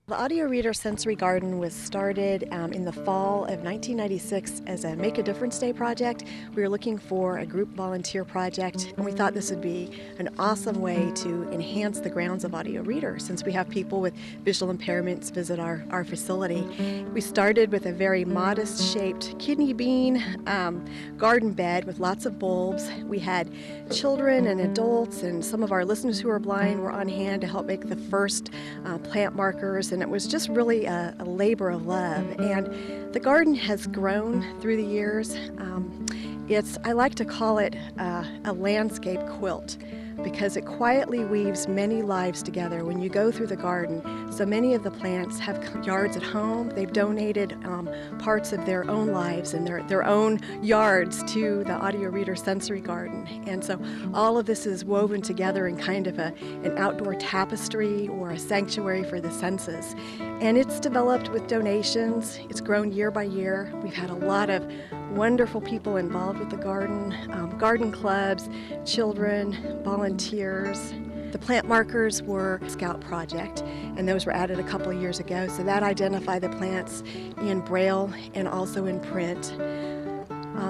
The Audio Reader Sensory Garden was started in the fall of 1996 as a Make a Difference Day project. We were looking for a group volunteer project, and we thought this would be an awesome way to enhance the grounds of Audio Reader since we have people with visual impairments visit our facility. We started with a very modest-shaped kidney bean garden bed with lots of bulbs. We had children and adults, and some of our listeners who are blind were on hand to help make the first plant markers, and it was just really a labor of love. And the garden has grown through the years. I like to call it a landscape quilt because it quietly weaves many lives together when you go through the garden. So many of the plants have yards at home. They've donated parts of their own lives and their own yards to the Audio Reader Sensory Garden. And so all of this is woven together in kind of an outdoor tapestry or a sanctuary for the senses. And it's developed with donations. It's grown year by year. We've had a lot of wonderful people involved with the garden clubs, children, volunteers. The plant markers were a Scout project, and those were added a couple of years ago, so that identified the plants in Braille and also in print.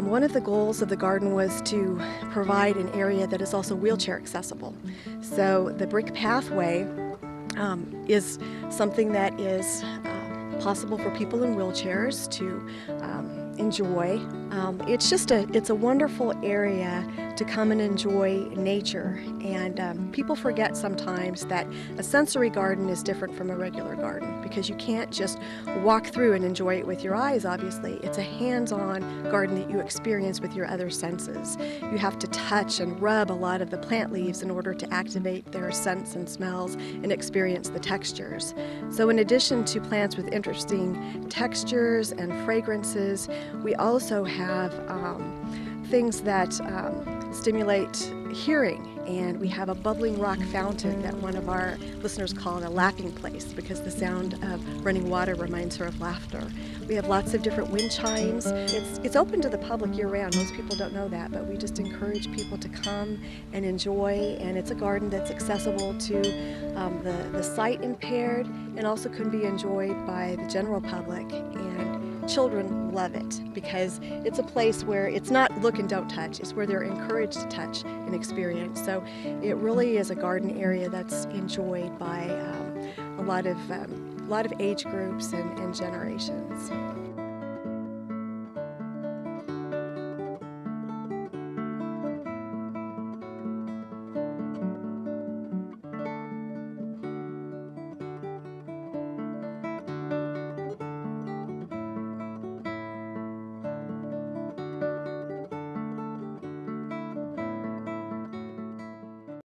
One of the goals of the garden was to provide an area that is also wheelchair accessible. So the brick pathway is something that is possible for people in wheelchairs to enjoy. It's a wonderful area to come and enjoy nature, and people forget sometimes that a sensory garden is different from a regular garden because you can't just walk through and enjoy it with your eyes. Obviously, it's a hands-on garden that you experience with your other senses. You have to touch and rub a lot of the plant leaves in order to activate their scents and smells and experience the textures. So in addition to plants with interesting textures and fragrances, we also have things that stimulate hearing, and we have a bubbling rock fountain that one of our listeners called a laughing place because the sound of running water reminds her of laughter. We have lots of different wind chimes. It's open to the public year-round. Most people don't know that, but we just encourage people to come and enjoy, and it's a garden that's accessible to the sight impaired and also can be enjoyed by the general public. And children love it because it's a place where it's not look and don't touch, it's where they're encouraged to touch and experience. So it really is a garden area that's enjoyed by a lot of age groups and generations.